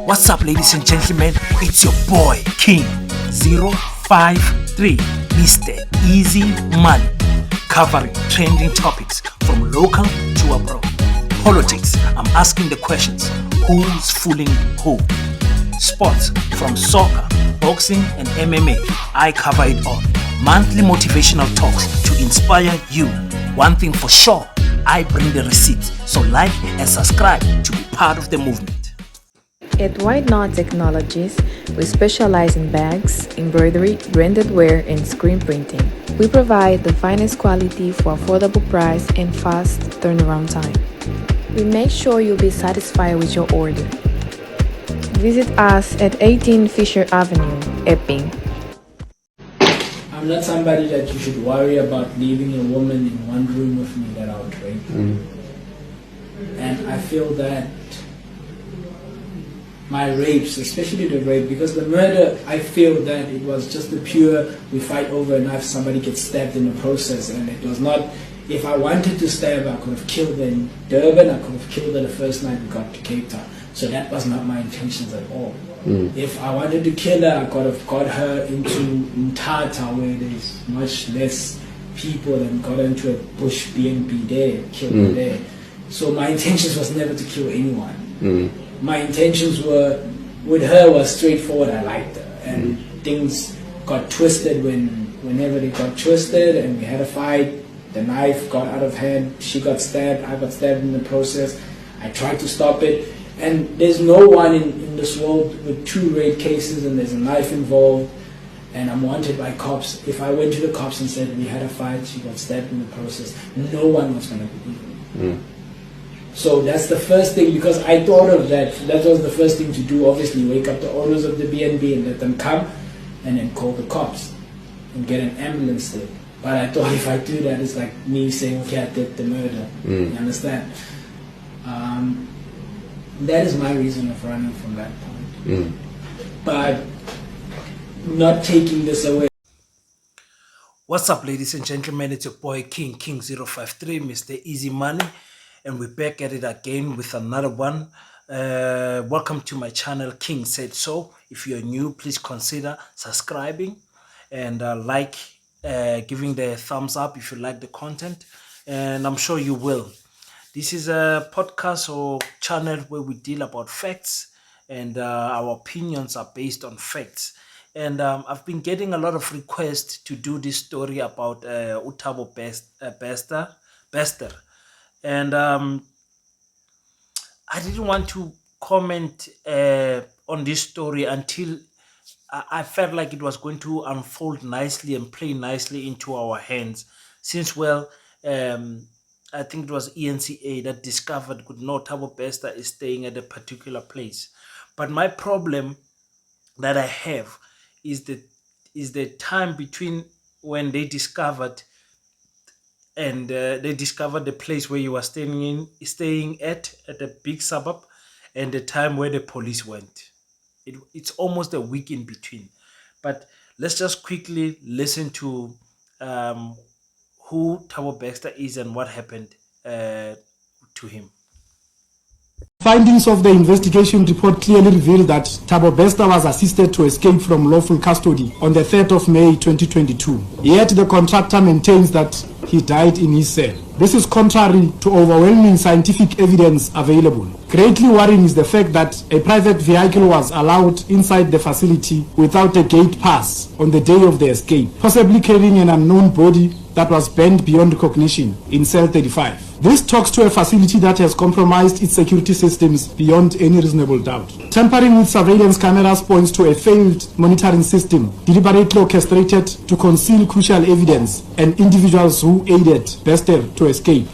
What's up, ladies and gentlemen? It's your boy King 053, Mr. Easy Money, covering trending topics from local to abroad. Politics, I'm asking the questions: who's fooling who? Sports, from soccer, boxing, and MMA, I cover it all. Monthly motivational talks to inspire you. One thing for sure, I bring the receipts. So like and subscribe to be part of the movement. At White Knot Technologies, we specialize in bags, embroidery, branded wear, and screen printing. We provide the finest quality for affordable price and fast turnaround time. We make sure you'll be satisfied with your order. Visit us at 18 Fisher Avenue, Epping. I'm not somebody that you should worry about leaving a woman in one room with me that I would rape. And I feel that my rapes, especially the rape, because the murder, I feel that it was just the pure, we fight over a knife, somebody gets stabbed in the process, and it was not, if I wanted to stab her, I could have killed her in Durban, I could have killed her the first night we got to Cape Town. So that was not my intentions at all. If I wanted to kill her, I could have got her into Mthatha, where there's much less people, and got her into a bush BNB there, killed her there. So my intentions was never to kill anyone. My intentions were, with her, was straightforward. I liked her, and things got twisted whenever they got twisted, and we had a fight. The knife got out of hand. She got stabbed. I got stabbed in the process. I tried to stop it, and there's no one in this world with 2 rape cases, and there's a knife involved, and I'm wanted by cops. If I went to the cops and said we had a fight, she got stabbed in the process, no one was going to believe me. So that's the first thing, because I thought of that. That was the first thing to do, obviously, wake up the owners of the BNB and let them come, and then call the cops and get an ambulance there. But I thought if I do that, it's like me saying, okay, I did the murder. You understand? That is my reason of running from that point. But not taking this away. What's up, ladies and gentlemen? It's your boy King 053, Mr. Easy Money, and we're back at it again with another one. Welcome to my channel, King Said So. If you're new, please consider subscribing and giving the thumbs up if you like the content, and I'm sure you will. This is a podcast or channel where we deal about facts, and our opinions are based on facts. And I've been getting a lot of requests to do this story about Thabo Bester. And I didn't want to comment on this story until I felt like it was going to unfold nicely and play nicely into our hands. Since, I think it was ENCA that discovered, could know Thabo Bester is staying at a particular place. But my problem that I have is the time between when they discovered the place where you were staying at a big suburb, and the time where the police went. It's almost a week in between. But let's just quickly listen to who Thabo Bester is and what happened to him. Findings of the investigation report clearly revealed that Thabo Bester was assisted to escape from lawful custody on the 3rd of May 2022. Yet the contractor maintains that he died in his cell. This is contrary to overwhelming scientific evidence available. Greatly worrying is the fact that a private vehicle was allowed inside the facility without a gate pass on the day of the escape, possibly carrying an unknown body that was burned beyond recognition in cell 35. This talks to a facility that has compromised its security systems beyond any reasonable doubt. Tampering with surveillance cameras points to a failed monitoring system deliberately orchestrated to conceal crucial evidence and individuals who aided Bester to escape.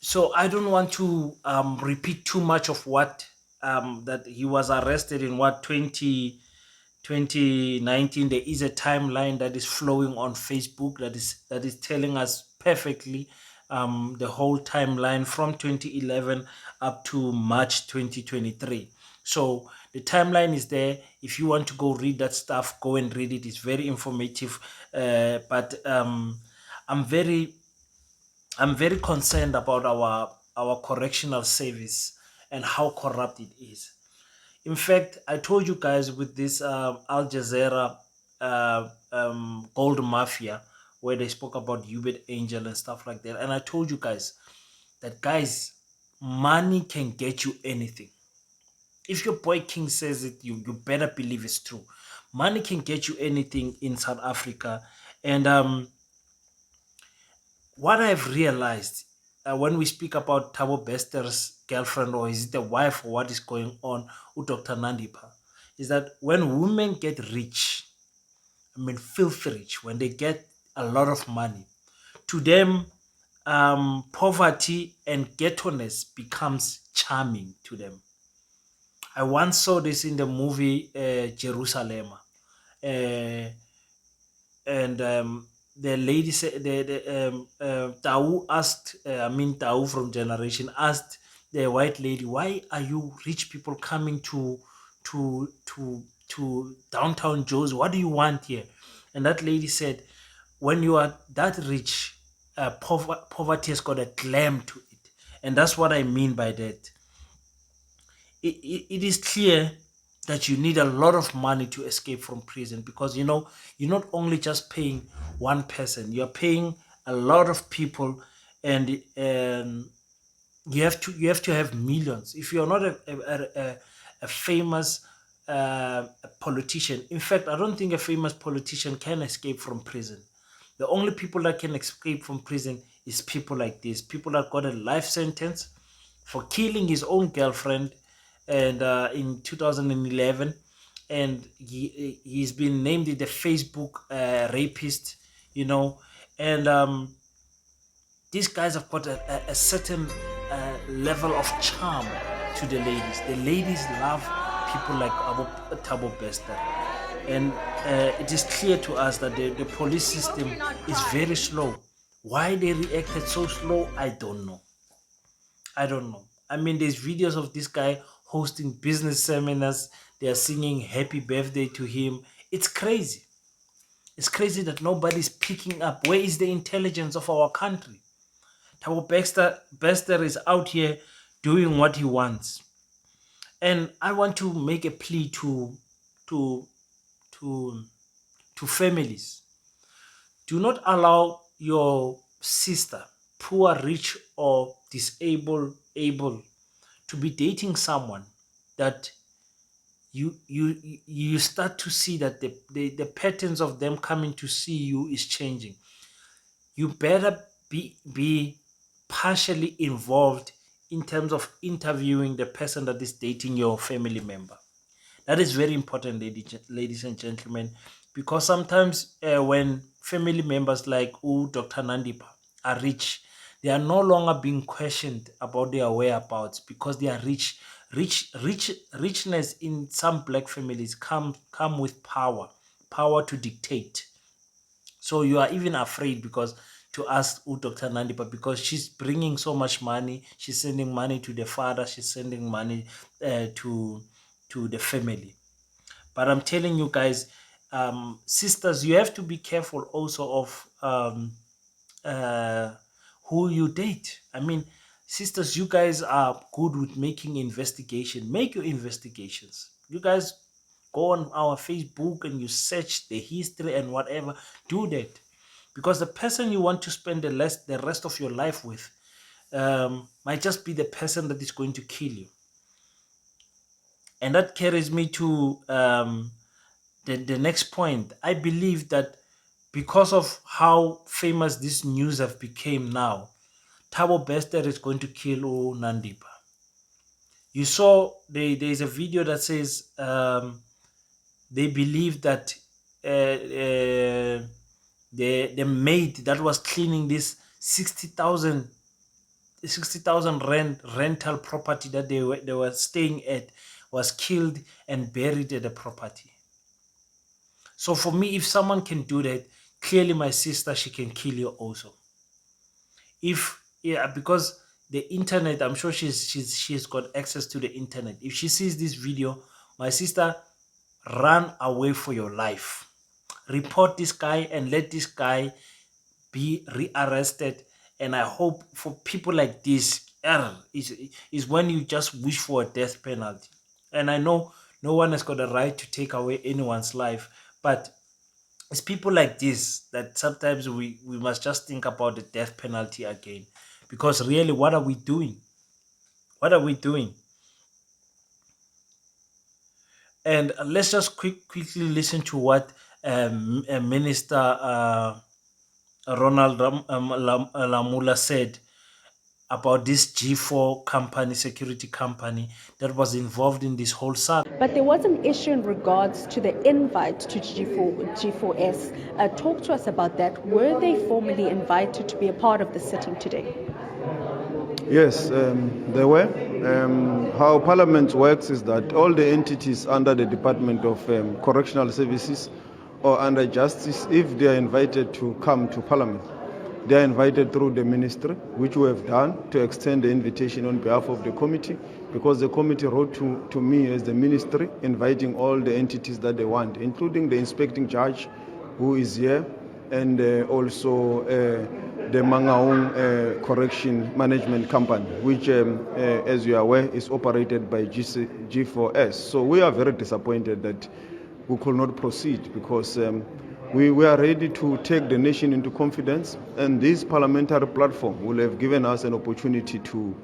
So I don't want to repeat too much of what that he was arrested in 2019. There is a timeline that is flowing on Facebook that is telling us perfectly the whole timeline from 2011 up to March 2023. So the timeline is there. If you want to go read that stuff, go and read it. It's very informative. But I'm very concerned about our correctional service and how corrupt it is. In fact, I told you guys with this Al Jazeera gold mafia, where they spoke about Hubert Angel and stuff like that. And I told you guys that, guys, money can get you anything. If your boy King says it, you better believe it's true. Money can get you anything in South Africa. And what I've realized when we speak about Thabo Bester's girlfriend, or is it the wife, or what is going on with Dr. Nandipa, is that when women get rich, I mean filthy rich, when they get a lot of money, to them, poverty and ghetto-ness becomes charming to them. I once saw this in the movie Jerusalem. Uh, and the lady said, Tau asked, Tau from Generation asked the white lady, why are you rich people coming to downtown Joe's? What do you want here? And that lady said, when you are that rich, poverty has got a glam to it. And that's what I mean by that. It is clear that you need a lot of money to escape from prison, because you're not only just paying one person, you're paying a lot of people. And you have to have millions if you're not a famous politician. In fact, I don't think a famous politician can escape from prison. The only people that can escape from prison is people like this, people that got a life sentence for killing his own girlfriend, and in 2011, and he's been named the Facebook rapist, and these guys have got a certain level of charm to the ladies. The ladies love people like Thabo Bester. And it is clear to us that the police system is very slow. Why they reacted so slow, I don't know. I mean, there's videos of this guy hosting business seminars. They are singing happy birthday to him. It's crazy. It's crazy that nobody's picking up. Where is the intelligence of our country? Thabo Bester is out here doing what he wants. And I want to make a plea to to families. Do not allow your sister, poor, rich, or disabled, able, to be dating someone that you start to see that the patterns of them coming to see you is changing. You better be partially involved in terms of interviewing the person that is dating your family member. That is very important, ladies and gentlemen, because sometimes when family members like Dr. Nandipa are rich, they are no longer being questioned about their whereabouts because they are rich. Richness in some black families come with power to dictate. So you are even afraid because to ask Dr. Nandipa, because she's bringing so much money. She's sending money to the father. She's sending money to the family. But I'm telling you guys, sisters, you have to be careful also of who you date. I mean, sisters, you guys are good with making investigation. Make your investigations. You guys go on our Facebook and you search the history and whatever. Do that, because the person you want to spend the rest of your life with might just be the person that is going to kill you. And that carries me to the next point. I believe that because of how famous this news have become now, Thabo Bester is going to kill Nandipa. You saw there's a video that says they believe that the maid that was cleaning this 60,000 rental property that they were staying at was killed and buried at the property. So for me, if someone can do that, clearly my sister, she can kill you also. Because the internet, I'm sure she's got access to the internet. If she sees this video, my sister, run away for your life. Report this guy and let this guy be rearrested. And I hope for people like this, is when you just wish for a death penalty. And I know no one has got a right to take away anyone's life, but it's people like this that sometimes we must just think about the death penalty again. Because really, what are we doing? What are we doing? And let's just quickly listen to what Minister Ronald Lamula said about this G4 company, security company, that was involved in this whole saga. But there was an issue in regards to the invite to G4S. Talk to us about that. Were they formally invited to be a part of the sitting today? Yes, there were. How Parliament works is that all the entities under the Department of Correctional Services or under Justice, if they are invited to come to Parliament, they are invited through the ministry, which we have done to extend the invitation on behalf of the committee, because the committee wrote to me as the ministry, inviting all the entities that they want, including the inspecting judge who is here, and also the Mangaung Correction Management Company, which, as you are aware, is operated by G4S. So we are very disappointed that we could not proceed, because we are ready to take the nation into confidence, and this parliamentary platform will have given us an opportunity to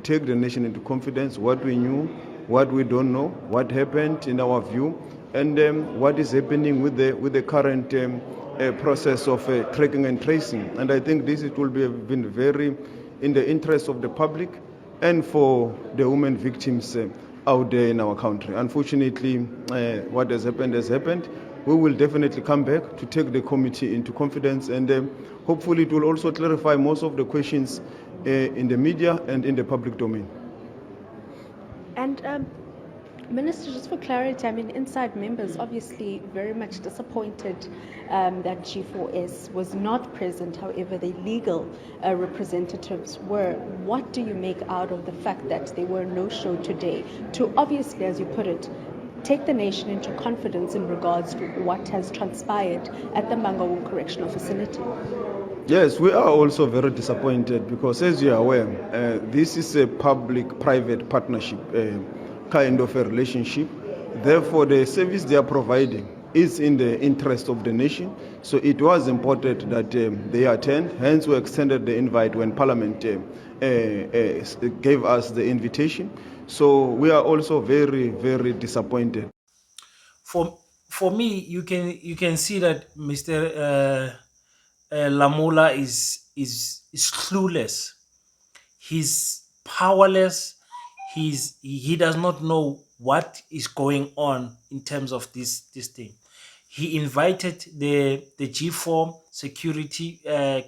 take the nation into confidence, what we knew, what we don't know, what happened in our view, and what is happening with the current process of tracking and tracing. And I think this it will be been very in the interest of the public and for the women victims out there in our country. Unfortunately, what has happened has happened. We will definitely come back to take the committee into confidence, and hopefully it will also clarify most of the questions in the media and in the public domain. And Minister, just for clarity, I mean, inside members obviously very much disappointed that G4S was not present. However, the legal representatives were. What do you make out of the fact that they were no-show today to obviously, as you put it, take the nation into confidence in regards to what has transpired at the Mangaung Correctional Facility? Yes, we are also very disappointed because, as you are aware, this is a public-private partnership kind of a relationship. Therefore, the service they are providing is in the interest of the nation. So it was important that they attend. Hence, we extended the invite when Parliament gave us the invitation. So we are also very, very disappointed. For me, you can see that Mr. Lamula is clueless. He's powerless. He does not know what is going on in terms of this thing. He invited the G4 security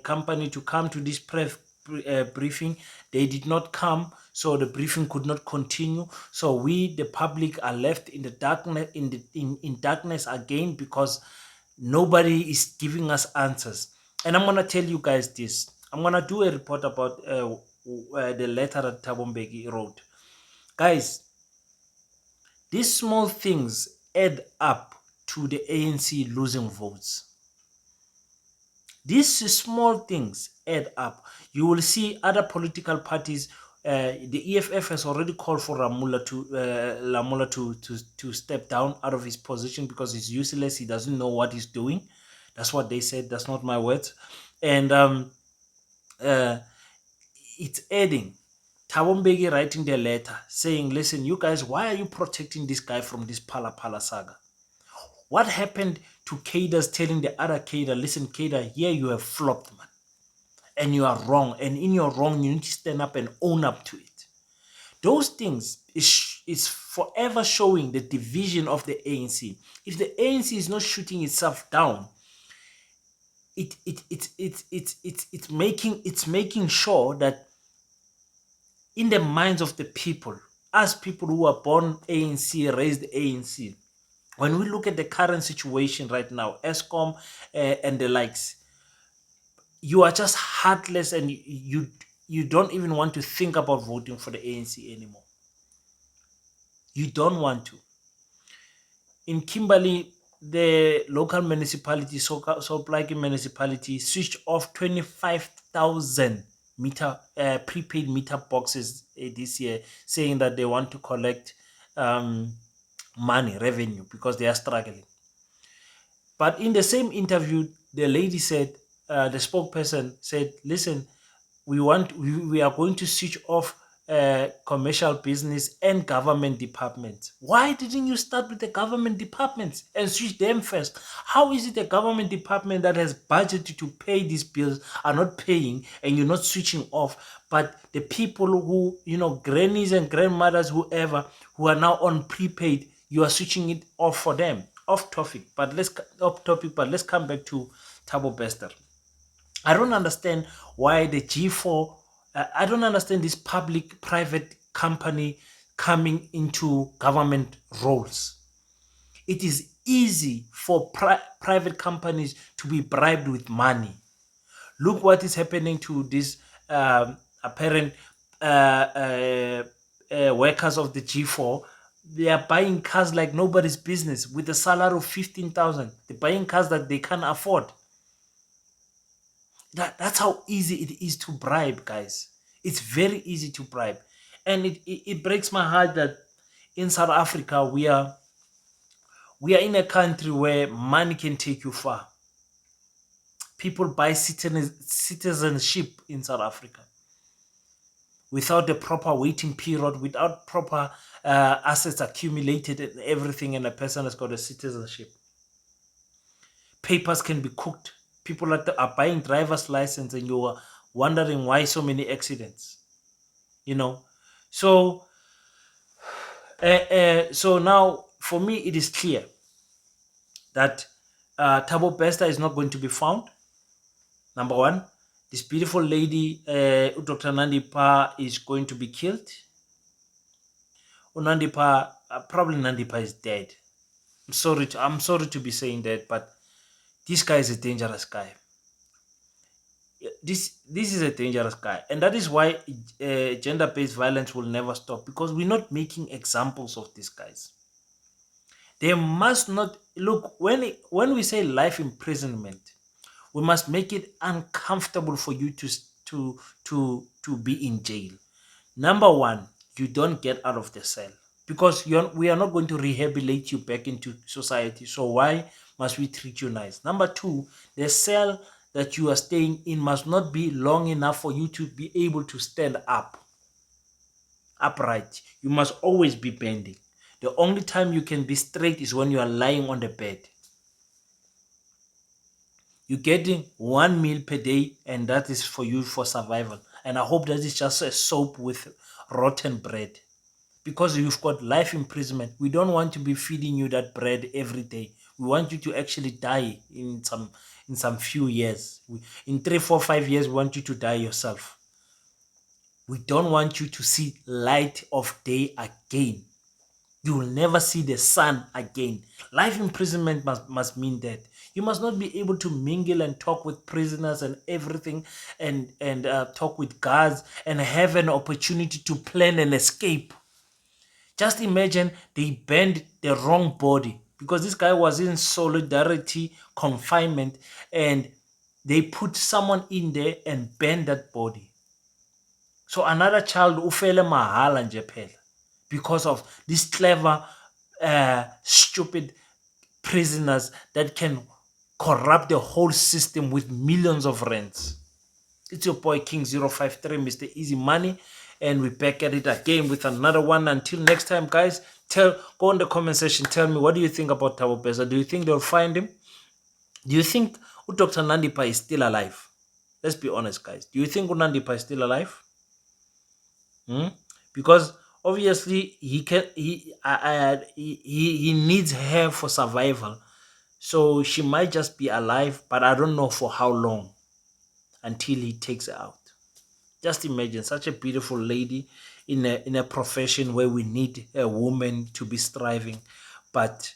company to come to this briefing. They did not come, so the briefing could not continue. So we, the public, are left in the darkness, in darkness again, because nobody is giving us answers. And I'm gonna tell you guys this. I'm gonna do a report about the letter that Thabo Bester wrote. Guys, these small things add up to the ANC losing votes. These small things add up. You will see other political parties. The EFF has already called for Lamula to step down out of his position because he's useless. He doesn't know what he's doing. That's what they said. That's not my words. And it's adding. Thabo Bester writing their letter saying, listen, you guys, why are you protecting this guy from this Pala saga? What happened to Cadres telling the other Cadre, listen, Cadre, here you have flopped, man. And you are wrong. And in your wrong, you need to stand up and own up to it. Those things is forever showing the division of the ANC. If the ANC is not shooting itself down, it's making sure that in the minds of the people, as people who are born ANC, raised ANC, when we look at the current situation right now, ESCOM and the likes, you are just heartless and you don't even want to think about voting for the ANC anymore. You don't want to. In Kimberley, the local municipality, Soplaki municipality, switched off 25,000 prepaid meter boxes this year, saying that they want to collect money, revenue, because they are struggling. But in the same interview, the lady said, the spokesperson said, listen, we are going to switch off commercial business and government departments. Why didn't you start with the government departments and switch them first? How is it the government department that has budgeted to pay these bills are not paying and you're not switching off, but the people who, grannies and grandmothers, whoever, who are now on prepaid, you are switching it off for them? Off topic, but let's come back to Thabo Bester. I don't understand why the G4, I don't understand this public private company coming into government roles. It is easy for private companies to be bribed with money. Look what is happening to these apparent workers of the G4. They are buying cars like nobody's business with a salary of 15,000. They're buying cars that they can't afford. That's how easy it is to bribe, guys. It's very easy to bribe. And it breaks my heart that in South Africa we are in a country where money can take you far. People buy citizenship in South Africa without the proper waiting period, without proper assets accumulated and everything, and a person has got a citizenship. Papers can be cooked. People are buying driver's license, and you are wondering why so many accidents. So so now for me it is clear that Thabo Bester is not going to be found. Number one, this beautiful lady, Dr. Nandipa, is going to be killed. Nandipa, probably Nandipa is dead. I'm sorry to be saying that, but this guy is a dangerous guy. This is a dangerous guy, and that is why gender-based violence will never stop, because we're not making examples of these guys. They must not look when we say life imprisonment, we must make it uncomfortable for you to be in jail. Number one, you don't get out of the cell, because we are not going to rehabilitate you back into society. So why must we treat you nice? Number two, the cell that you are staying in must not be long enough for you to be able to stand upright. You must always be bending. The only time you can be straight is when you are lying on the bed. You're getting 1 meal per day, and that is for you for survival. And I hope that is just a soap with rotten bread, because you've got life imprisonment. We don't want to be feeding you that bread every day. We want you to actually die in some few years. In 3, 4, 5 years, we want you to die yourself. We don't want you to see light of day again. You will never see the sun again. Life imprisonment must mean that. You must not be able to mingle and talk with prisoners and everything, and talk with guards and have an opportunity to plan an escape. Just imagine they banned the wrong body, because this guy was in solidarity confinement, and they put someone in there and banned that body. So another child ufele mahala nje phela because of these clever, stupid prisoners that can corrupt the whole system with millions of rands. It's your boy King053, Mr. Easy Money, and we're back at it again with another one. Until next time, guys, go in the comment section, tell me, what do you think about Thabo Bester? Do you think they'll find him? Do you think Dr. Nandipa is still alive? Let's be honest, guys. Do you think Nandipa is still alive? Because obviously he needs her for survival, so she might just be alive, but I don't know for how long until he takes her out. Just imagine such a beautiful lady in a profession where we need a woman to be striving, but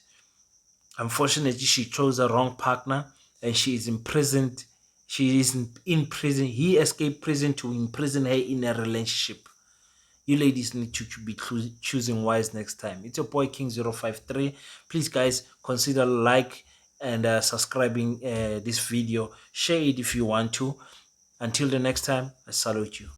unfortunately she chose the wrong partner, and she is imprisoned. She is in prison. He escaped prison to imprison her in a relationship. You ladies need to be choosing wise next time. It's your boy King053. Please, guys, consider like and subscribing this video. Share it if you want to. Until the next time, I salute you.